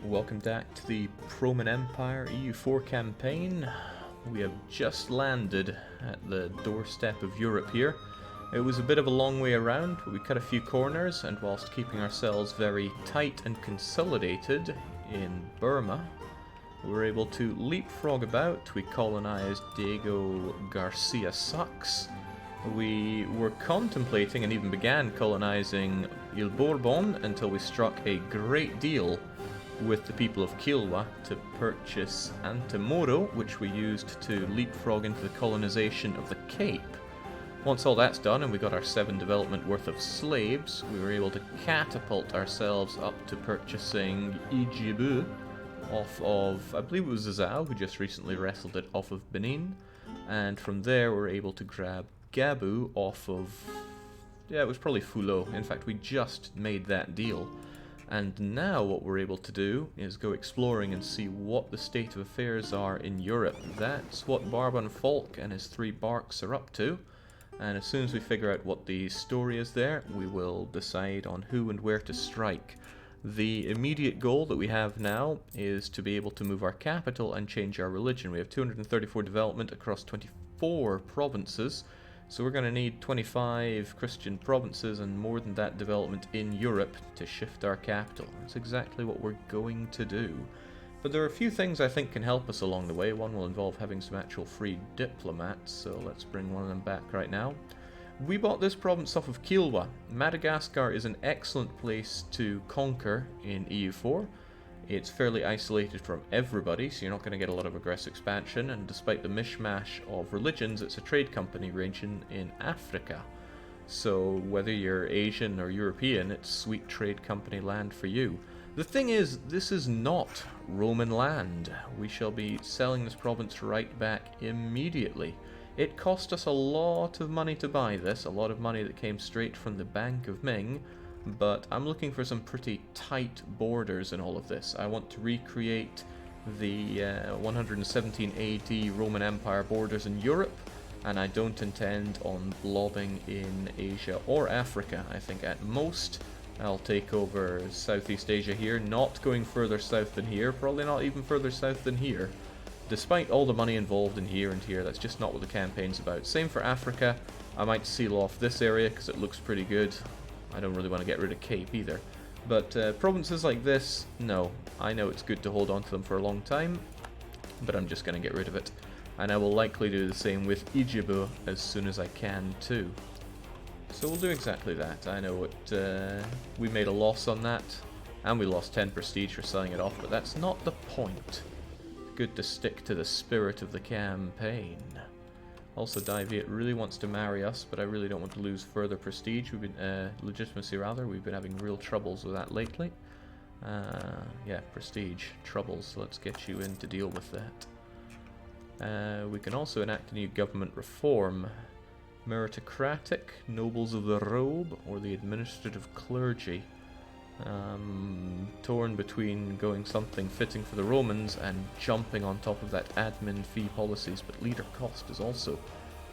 Welcome back to the PRoman Empire EU4 campaign. We have just landed at the doorstep of Europe here. It was a bit of a long way around, but we cut a few corners, and whilst keeping ourselves very tight and consolidated in Burma, we were able to leapfrog about. We colonized Diego Garcia Sucks. We were contemplating and even began colonizing Il Bourbon until we struck a great deal with the people of Kilwa to purchase Antemoro, which we used to leapfrog into the colonization of the Cape. Once all that's done and we got our 7 development worth of slaves, we were able to catapult ourselves up to purchasing Ijibu off of, I believe it was Zazao, who just recently wrestled it off of Benin, and from there we were able to grab Gabu off of, yeah, it was probably Fulot. In fact, we just made that deal. And now what we're able to do is go exploring and see what the state of affairs are in Europe. That's what Barban Falk and his 3 barks are up to. And as soon as we figure out what the story is there, we will decide on who and where to strike. The immediate goal that we have now is to be able to move our capital and change our religion. We have 234 development across 24 provinces. So we're going to need 25 Christian provinces and more than that development in Europe to shift our capital. That's exactly what we're going to do. But there are a few things I think can help us along the way. One will involve having some actual free diplomats, so let's bring one of them back right now. We bought this province off of Kilwa. Madagascar is an excellent place to conquer in EU4. It's fairly isolated from everybody, so you're not going to get a lot of aggressive expansion, and despite the mishmash of religions, it's a trade company region in Africa. So whether you're Asian or European, it's sweet trade company land for you. The thing is, this is not Roman land. We shall be selling this province right back immediately. It cost us a lot of money to buy this, a lot of money that came straight from the Bank of Ming, but I'm looking for some pretty tight borders in all of this. I want to recreate the 117 AD Roman Empire borders in Europe, and I don't intend on blobbing in Asia or Africa. I think at most I'll take over Southeast Asia here, not going further south than here, probably not even further south than here. Despite all the money involved in here and here, that's just not what the campaign's about. Same for Africa. I might seal off this area because it looks pretty good. I don't really want to get rid of Cape either. But provinces like this, no. I know it's good to hold on to them for a long time, but I'm just going to get rid of it. And I will likely do the same with Ijibu as soon as I can too. So we'll do exactly that. I know we made a loss on that, and we lost 10 prestige for selling it off, but that's not the point. Good to stick to the spirit of the campaign. Also, Diviate really wants to marry us, but I really don't want to lose further prestige. We've been, legitimacy rather. We've been having real troubles with that lately. Yeah, prestige, troubles. So let's get you in to deal with that. We can also enact a new government reform. Meritocratic, nobles of the robe, or the administrative clergy. Torn between going something fitting for the Romans and jumping on top of that admin fee policies, but leader cost is also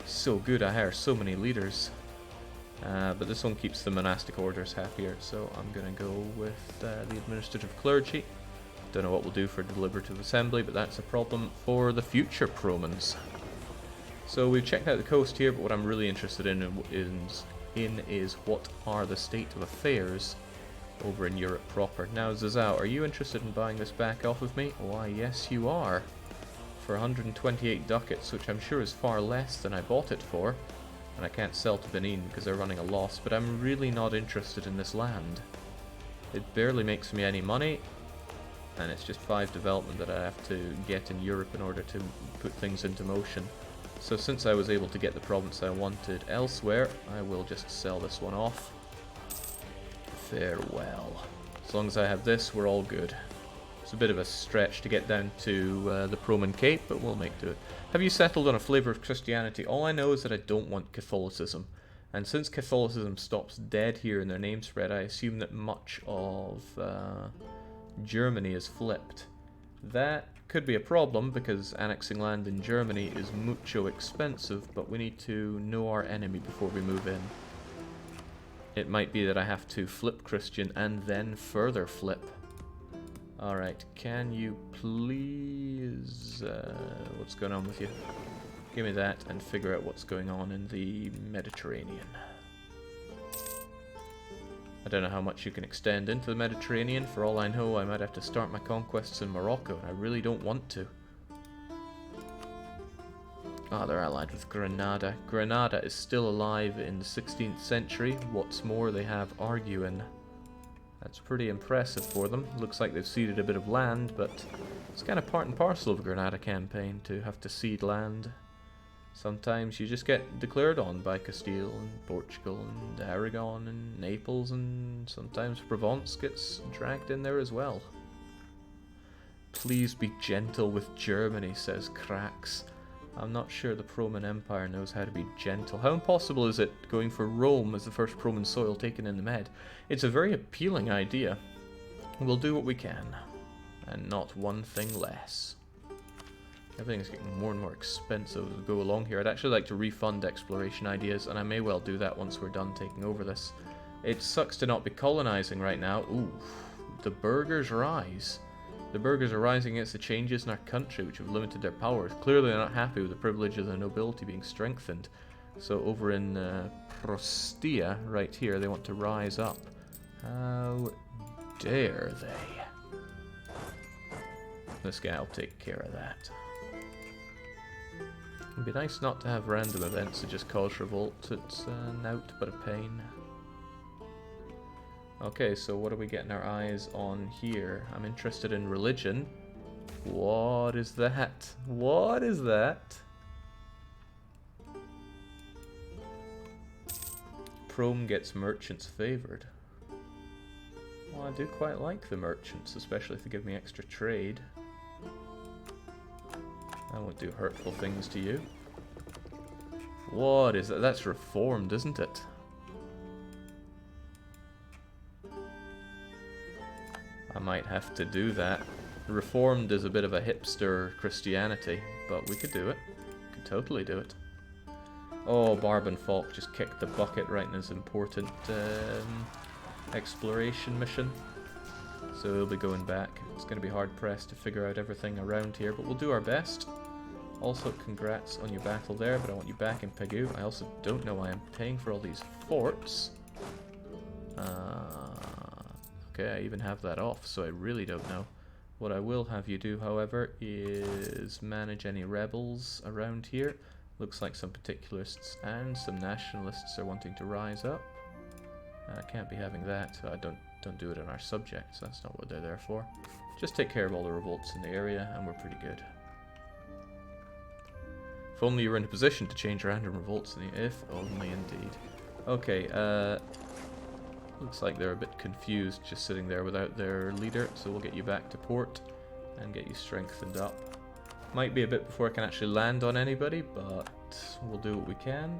so good. I hire so many leaders, but this one keeps the monastic orders happier, so I'm gonna go with the administrative clergy. Don't know what we'll do for deliberative assembly, but that's a problem for the future Promans. So we've checked out the coast here, but what I'm really interested in is what are the state of affairs over in Europe proper. Now, Zazao, are you interested in buying this back off of me? Why, yes you are. For 128 ducats, which I'm sure is far less than I bought it for. And I can't sell to Benin because they're running a loss, but I'm really not interested in this land. It barely makes me any money, and it's just 5 development that I have to get in Europe in order to put things into motion. So since I was able to get the province I wanted elsewhere, I will just sell this one off. Farewell. As long as I have this, we're all good. It's a bit of a stretch to get down to the PRoman Cape, but we'll make do it. Have you settled on a flavour of Christianity? All I know is that I don't want Catholicism. And since Catholicism stops dead here in their name spread, I assume that much of Germany is flipped. That could be a problem because annexing land in Germany is mucho expensive, but we need to know our enemy before we move in. It might be that I have to flip Christian and then further flip. Alright, can you please... what's going on with you? Give me that and figure out what's going on in the Mediterranean. I don't know how much you can extend into the Mediterranean. For all I know, I might have to start my conquests in Morocco, and I really don't want to. Ah, they're allied with Granada. Granada is still alive in the 16th century. What's more, they have Arguin. That's pretty impressive for them. Looks like they've ceded a bit of land, but it's kind of part and parcel of a Granada campaign to have to cede land. Sometimes you just get declared on by Castile and Portugal and Aragon and Naples, and sometimes Provence gets dragged in there as well. Please be gentle with Germany, says Cracks. I'm not sure the PRoman Empire knows how to be gentle. How impossible is it going for Rome as the first PRoman soil taken in the Med? It's a very appealing idea. We'll do what we can, and not one thing less. Everything's getting more and more expensive as we go along here. I'd actually like to refund exploration ideas, and I may well do that once we're done taking over this. It sucks to not be colonizing right now. Ooh, the burghers rise. The burghers are rising against the changes in our country, which have limited their powers. Clearly they're not happy with the privilege of the nobility being strengthened. So over in Prostia, right here, they want to rise up. How dare they? This guy will take care of that. It'd be nice not to have random events that just cause revolt. It's nought but a pain. Okay, so what are we getting our eyes on here? I'm interested in religion. What is that? What is that? Prome gets merchants favored. Well, I do quite like the merchants, especially if they give me extra trade. I won't do hurtful things to you. What is that? That's reformed, isn't it? I might have to do that. Reformed is a bit of a hipster Christianity, but we could do it. We could totally do it. Oh, Barban Falk just kicked the bucket right in his important exploration mission. So he'll be going back. It's going to be hard pressed to figure out everything around here, but we'll do our best. Also, congrats on your battle there, but I want you back in Pegu. I also don't know why I'm paying for all these forts. Okay, I even have that off, so I really don't know. What I will have you do, however, is manage any rebels around here. Looks like some particularists and some nationalists are wanting to rise up. I can't be having that, so I don't do it on our subjects. That's not what they're there for. Just take care of all the revolts in the area, and we're pretty good. If only you were in a position to change random revolts in the... If only indeed. Okay, looks like they're a bit confused just sitting there without their leader, so we'll get you back to port and get you strengthened up. Might be a bit before I can actually land on anybody, but we'll do what we can.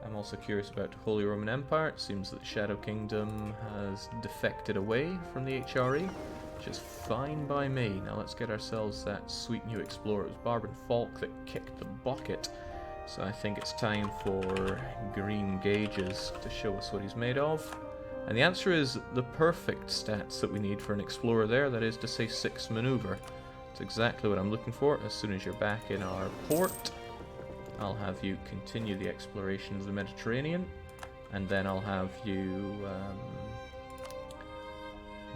I'm also curious about Holy Roman Empire. It seems that the Shadow Kingdom has defected away from the HRE, which is fine by me. Now let's get ourselves that sweet new explorer. It was Barban Falk that kicked the bucket, so I think it's time for Green Gauges to show us what he's made of. And the answer is the perfect stats that we need for an explorer there, that is to say 6 maneuver. It's exactly what I'm looking for. As soon as you're back in our port, I'll have you continue the exploration of the Mediterranean, and then I'll have you...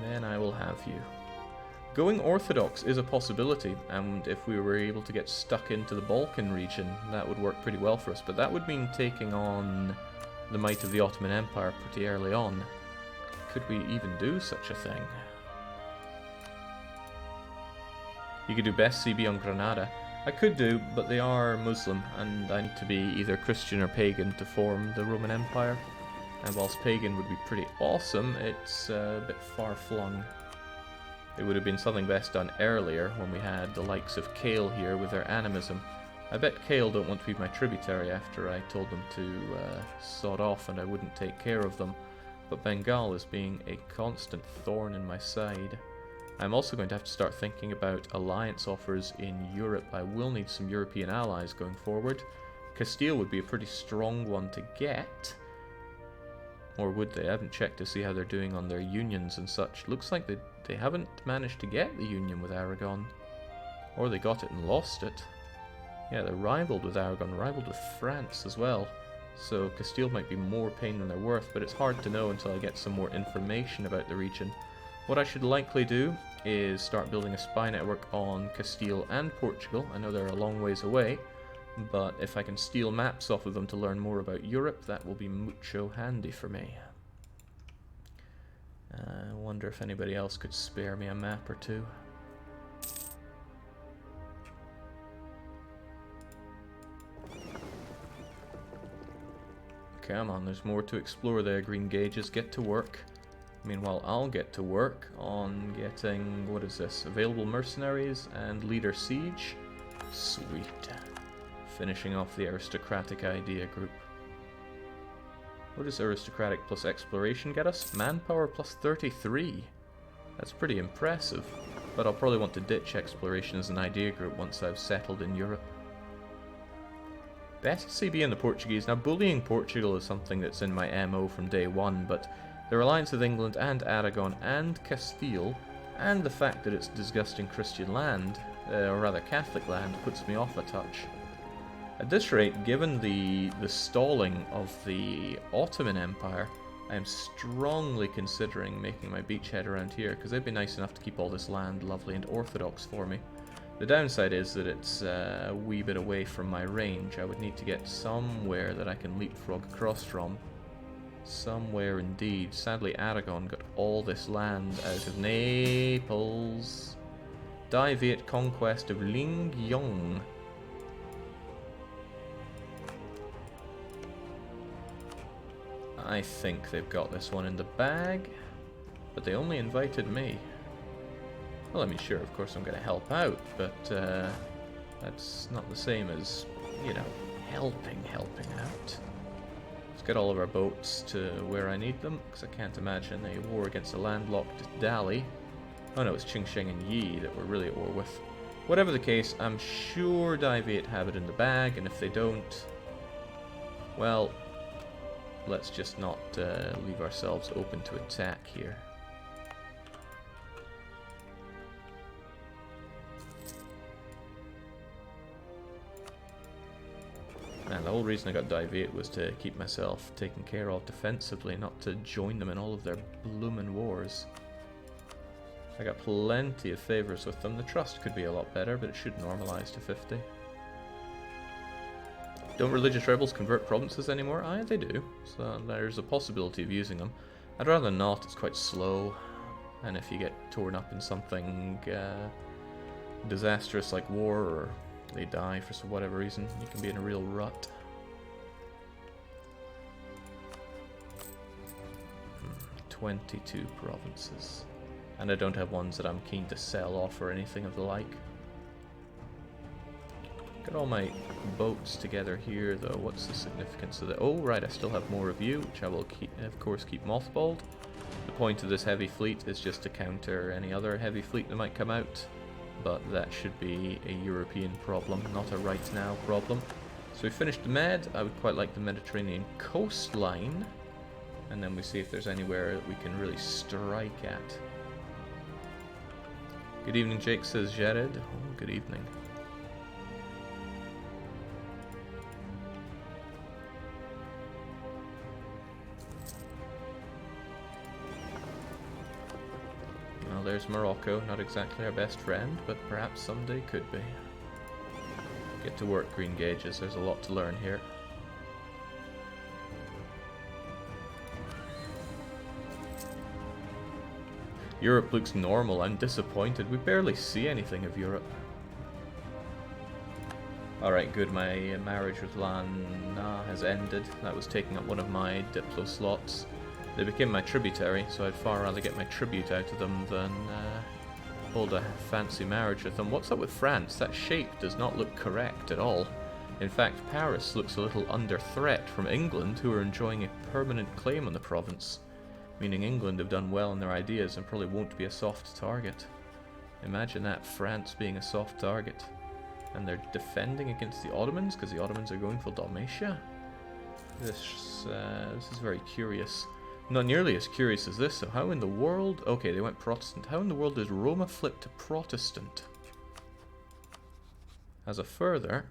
then I will have you. Going Orthodox is a possibility, and if we were able to get stuck into the Balkan region, that would work pretty well for us, but that would mean taking on the might of the Ottoman Empire pretty early on. Could we even do such a thing? You could do best CB on Granada. I could do, but they are Muslim, and I need to be either Christian or pagan to form the Roman Empire. And whilst pagan would be pretty awesome, it's a bit far-flung. It would have been something best done earlier, when we had the likes of Kale here with their animism. I bet Kale don't want to be my tributary after I told them to sod off and I wouldn't take care of them, but Bengal is being a constant thorn in my side. I'm also going to have to start thinking about alliance offers in Europe. I will need some European allies going forward. Castile would be a pretty strong one to get. Or would they? I haven't checked to see how they're doing on their unions and such. Looks like they haven't managed to get the union with Aragon. Or they got it and lost it. Yeah, they're rivaled with Aragon, rivaled with France as well. So Castile might be more pain than they're worth, but it's hard to know until I get some more information about the region. What I should likely do is start building a spy network on Castile and Portugal. I know they're a long ways away, but if I can steal maps off of them to learn more about Europe, that will be mucho handy for me. I wonder if anybody else could spare me a map or two. Come on, there's more to explore there, green gauges. Get to work. Meanwhile, I'll get to work on getting, what is this, available mercenaries and leader siege. Sweet. Finishing off the aristocratic idea group. What does aristocratic plus exploration get us? Manpower plus 33. That's pretty impressive. But I'll probably want to ditch exploration as an idea group once I've settled in Europe. Best CB in the Portuguese. Now, bullying Portugal is something that's in my MO from day one, but the alliance with England and Aragon and Castile, and the fact that it's disgusting Christian land, or rather Catholic land, puts me off a touch. At this rate, given the stalling of the Ottoman Empire, I am strongly considering making my beachhead around here, because they'd be nice enough to keep all this land lovely and orthodox for me. The downside is that it's a wee bit away from my range. I would need to get somewhere that I can leapfrog across from. Somewhere indeed. Sadly, Aragon got all this land out of Naples. Diviate conquest of Lingyong. I think they've got this one in the bag, but they only invited me. Well, I mean, sure, of course I'm going to help out, but that's not the same as, you know, helping out. Let's get all of our boats to where I need them, because I can't imagine a war against a landlocked Dali. Oh no, it's Qingsheng and Yi that we're really at war with. Whatever the case, I'm sure Diviate have it in the bag, and if they don't, well, let's just not leave ourselves open to attack here. Man, the whole reason I got Diviate was to keep myself taken care of defensively, not to join them in all of their bloomin' wars. I got plenty of favours with them. The trust could be a lot better, but it should normalise to 50. Don't religious rebels convert provinces anymore? Aye, they do. So there's a possibility of using them. I'd rather not, it's quite slow. And if you get torn up in something disastrous like war, or they die for whatever reason, you can be in a real rut. 22 provinces. And I don't have ones that I'm keen to sell off or anything of the like. Got all my boats together here, though. What's the significance of that? Oh, right, I still have more of you, which I will, of course, keep mothballed. The point of this heavy fleet is just to counter any other heavy fleet that might come out. But that should be a European problem, not a right now problem. So we finished the Med. I would quite like the Mediterranean coastline. And then we see if there's anywhere that we can really strike at. Good evening, Jake, says Jared. Oh, good evening. Well, there's Morocco, not exactly our best friend, but perhaps someday could be. Get to work, green gauges, there's a lot to learn here. Europe looks normal. I'm disappointed. We barely see anything of Europe. Alright, good. My marriage with Lana has ended. That was taking up one of my Diplo slots. They became my tributary, so I'd far rather get my tribute out of them than hold a fancy marriage with them. What's up with France? That shape does not look correct at all. In fact, Paris looks a little under threat from England, who are enjoying a permanent claim on the province. Meaning England have done well in their ideas and probably won't be a soft target. Imagine that, France being a soft target. And they're defending against the Ottomans because the Ottomans are going for Dalmatia? This is very curious. Not nearly as curious as this, so how in the world... Okay, they went Protestant. How in the world does Roma flip to Protestant? As a further,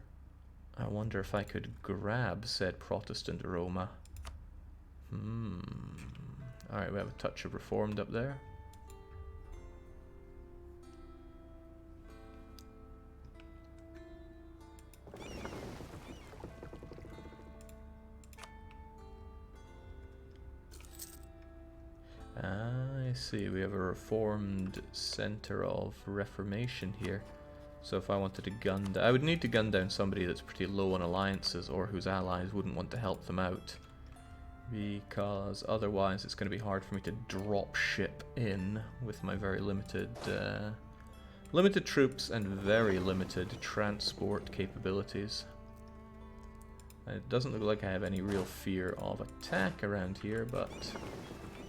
I wonder if I could grab said Protestant Roma. Alright, we have a touch of Reformed up there. I see, we have a Reformed center of Reformation here. So if I wanted to gun down... I would need to gun down somebody that's pretty low on alliances or whose allies wouldn't want to help them out. Because otherwise it's going to be hard for me to drop ship in with my very limited limited troops and very limited transport capabilities. It doesn't look like I have any real fear of attack around here, but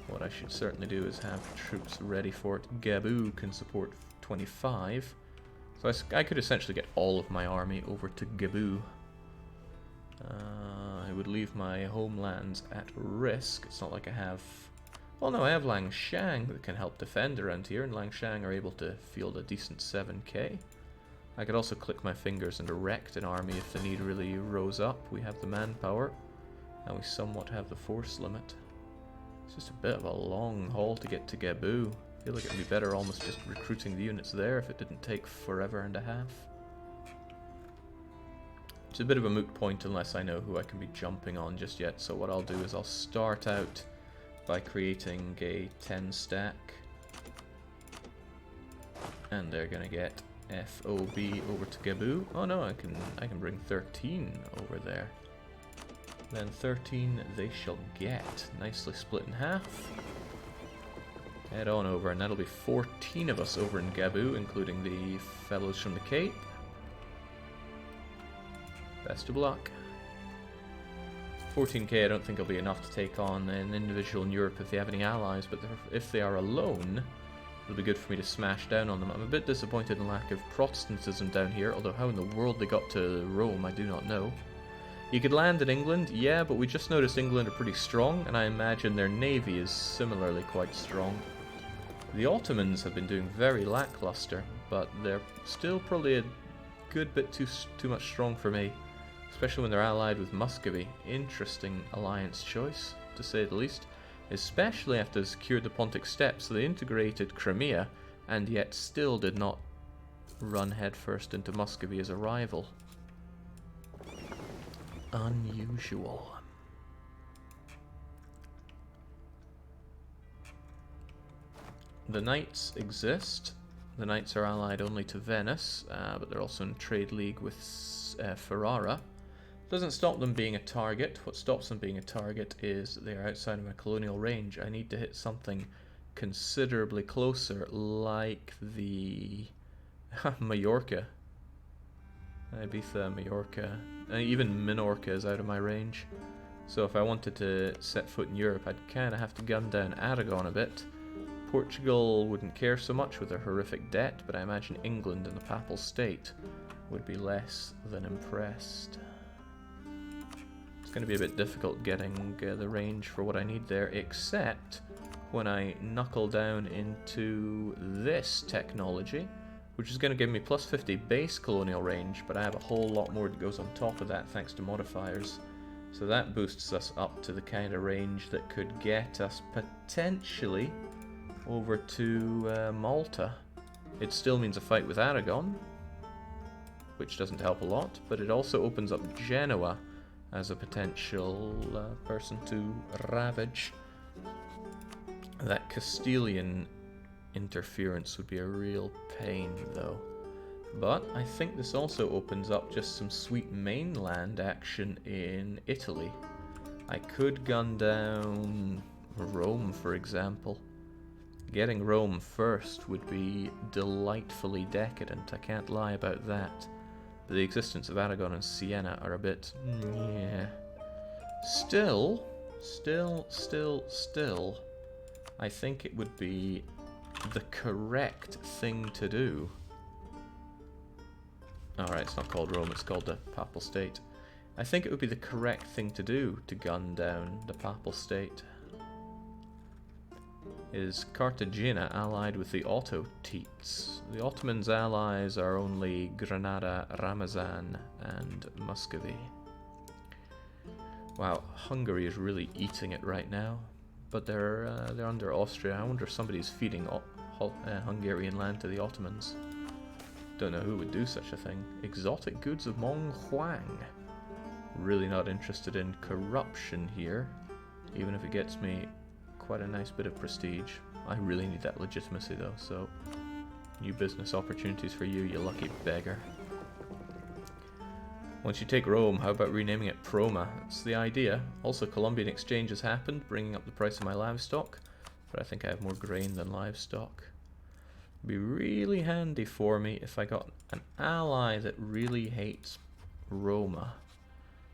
what I should certainly do is have troops ready for it. Gaboo can support 25. So I could essentially get all of my army over to Gaboo. I would leave my homelands at risk. It's not like I have... Well, no, I have Langshan that can help defend around here, and Langshan are able to field a decent 7k. I could also click my fingers and erect an army if the need really rose up. We have the manpower, and we somewhat have the force limit. It's just a bit of a long haul to get to Gaboo. I feel like it would be better almost just recruiting the units there if it didn't take forever and a half. It's a bit of a moot point unless I know who I can be jumping on just yet, so what I'll do is I'll start out by creating a 10 stack. And they're gonna get FOB over to Gaboo. Oh no, I can bring 13 over there. Then 13 they shall get. Nicely split in half. Head on over, and that'll be 14 of us over in Gaboo, including the fellows from the Cape. Best of luck. 14k I don't think will be enough to take on an individual in Europe if they have any allies, but if they are alone, it'll be good for me to smash down on them. I'm a bit disappointed in the lack of Protestantism down here, although how in the world they got to Rome I do not know. You could land in England, yeah, but we just noticed England are pretty strong, and I imagine their navy is similarly quite strong. The Ottomans have been doing very lackluster, but they're still probably a good bit too much strong for me, especially when they're allied with Muscovy. Interesting alliance choice, to say the least, especially after they secured the Pontic Steppes. So they integrated Crimea, and yet still did not run headfirst into Muscovy as a rival. Unusual. The Knights exist. The Knights are allied only to Venice, but they're also in trade league with Ferrara. Doesn't stop them being a target. What stops them being a target is they are outside of my colonial range. I need to hit something considerably closer, like the Mallorca. Ibiza, Mallorca, and even Minorca is out of my range. So if I wanted to set foot in Europe, I'd kind of have to gun down Aragon a bit. Portugal wouldn't care so much with their horrific debt, but I imagine England and the Papal State would be less than impressed. It's going to be a bit difficult getting the range for what I need there, except when I knuckle down into this technology, which is going to give me plus 50 base colonial range, but I have a whole lot more that goes on top of that thanks to modifiers. So that boosts us up to the kind of range that could get us potentially over to Malta. It still means a fight with Aragon, which doesn't help a lot, but it also opens up Genoa as a potential person to ravage. That Castilian interference would be a real pain, though. But I think this also opens up just some sweet mainland action in Italy. I could gun down Rome, for example. Getting Rome first would be delightfully decadent, I can't lie about that. But the existence of Aragon and Siena are a bit... yeah. Still, I think it would be the correct thing to do. Alright, it's not called Rome, it's called the Papal State. I think it would be the correct thing to do to gun down the Papal State. is Cartagena allied with the Ottomates. The Ottomans' allies are only Granada, Ramazan, and Muscovy. Wow, Hungary is really eating it right now, but they're under Austria. I wonder if somebody's feeding Hungarian land to the Ottomans. Don't know who would do such a thing. Exotic goods of Mong Huang. Really not interested in corruption here, even if it gets me quite a nice bit of prestige. I really need that legitimacy though, so new business opportunities for you, you lucky beggar. Once you take Rome, how about renaming it Proma? That's the idea. Also, Colombian exchange has happened, bringing up the price of my livestock, but I think I have more grain than livestock. It'd be really handy for me if I got an ally that really hates Roma.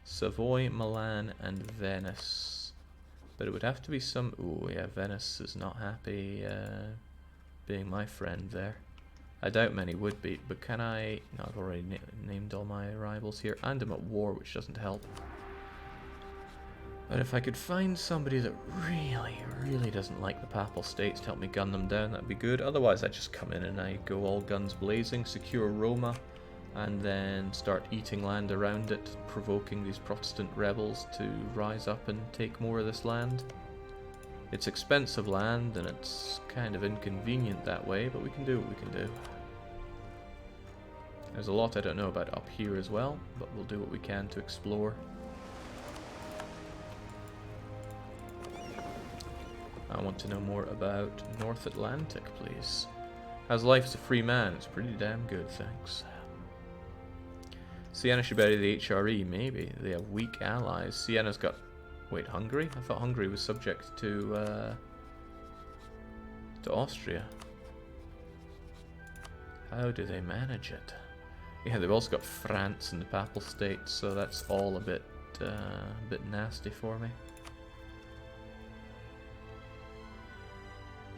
Savoy, Milan, and Venice. But it would have to be some... Ooh, yeah, Venice is not happy being my friend there. I doubt many would be, but can I... No, I've already named all my rivals here, and I'm at war, which doesn't help. But if I could find somebody that really doesn't like the Papal States to help me gun them down, that'd be good. Otherwise, I just come in and I go all guns blazing, secure Roma, and then start eating land around it, provoking these Protestant rebels to rise up and take more of this land. It's expensive land, and it's kind of inconvenient that way, but we can do what we can do. There's a lot I don't know about up here as well, but we'll do what we can to explore. I want to know more about North Atlantic, please. How's life as a free man? It's pretty damn good, thanks. Siena should bury the HRE, maybe. They have weak allies. Siena's got... Wait, Hungary? I thought Hungary was subject to Austria. How do they manage it? Yeah, they've also got France and the Papal States, so that's all a bit nasty for me.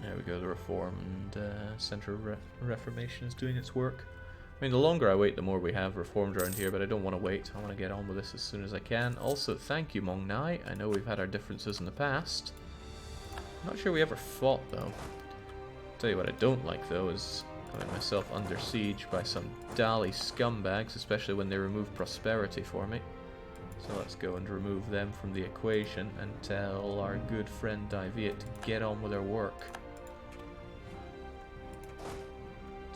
There we go, the Reformed Centre of Reformation is doing its work. I mean, the longer I wait, the more we have reformed around here, but I don't want to wait. I want to get on with this as soon as I can. Also, thank you, Mong Nai. I know we've had our differences in the past. I'm not sure we ever fought, though. Tell you what I don't like, though, is putting myself under siege by some Dali scumbags, especially when they remove prosperity for me. So let's go and remove them from the equation and tell our good friend Diviet to get on with their work.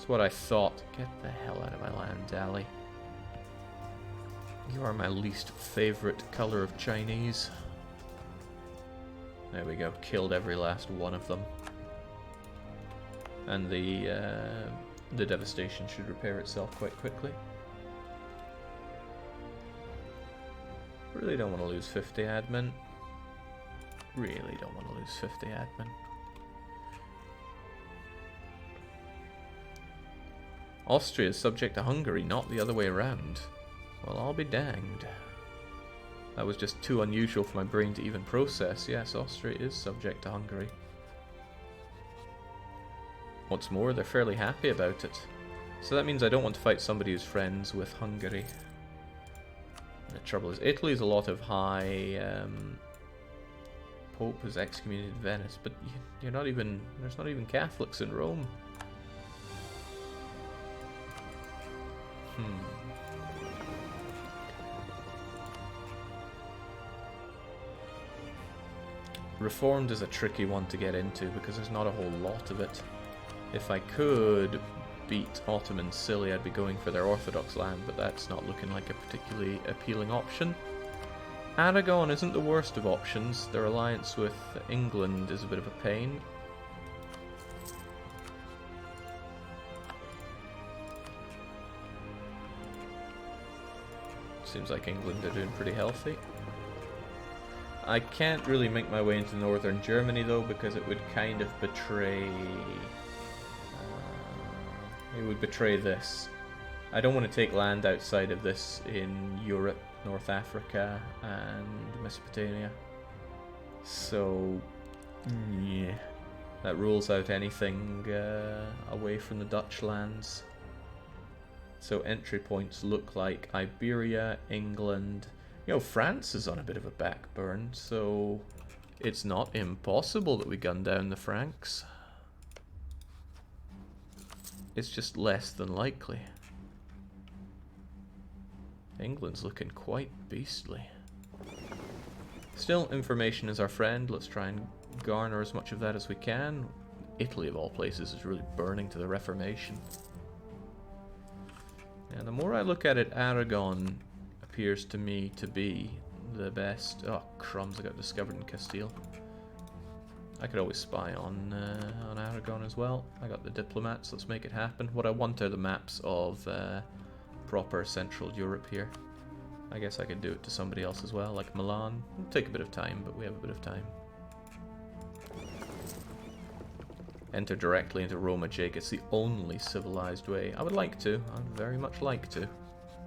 What I thought. Get the hell out of my land, Dali. You are my least favorite color of Chinese. There we go. Killed every last one of them. And the devastation should repair itself quite quickly. Really don't want to lose 50 admin. Really don't want to lose 50 admin. Austria is subject to Hungary, not the other way around. Well, I'll be danged. That was just too unusual for my brain to even process. Yes, Austria is subject to Hungary. What's more, they're fairly happy about it. So that means I don't want to fight somebody who's friends with Hungary. The trouble is, Italy is a lot of high... Pope has excommunicated Venice, but you're not even... There's not even Catholics in Rome. Reformed is a tricky one to get into because there's not a whole lot of it. If I could beat Ottoman silly, I'd be going for their Orthodox land, but that's not looking like a particularly appealing option. Aragon isn't the worst of options. Their alliance with England is a bit of a pain. Seems like England are doing pretty healthy. I can't really make my way into northern Germany though, because it would kind of betray... it would betray this. I don't want to take land outside of this in Europe, North Africa, and Mesopotamia. So, yeah. That rules out anything away from the Dutch lands. So entry points look like Iberia, England. You know, France is on a bit of a backburn, so It's not impossible that we gun down the Franks. It's just less than likely. England's looking quite beastly. Still, information is our friend. Let's try and garner as much of that as we can. Italy, of all places, is really burning to the Reformation. And the more I look at it, Aragon appears to me to be the best. Oh, crumbs, I got discovered in Castile. I could always spy on Aragon as well. I got the diplomats, let's make it happen. What I want are the maps of proper Central Europe here. I guess I could do it to somebody else as well, like Milan. It'll take a bit of time, but we have a bit of time. Enter directly into Roma, Jake. It's the only civilized way. I would like to. I'd very much like to.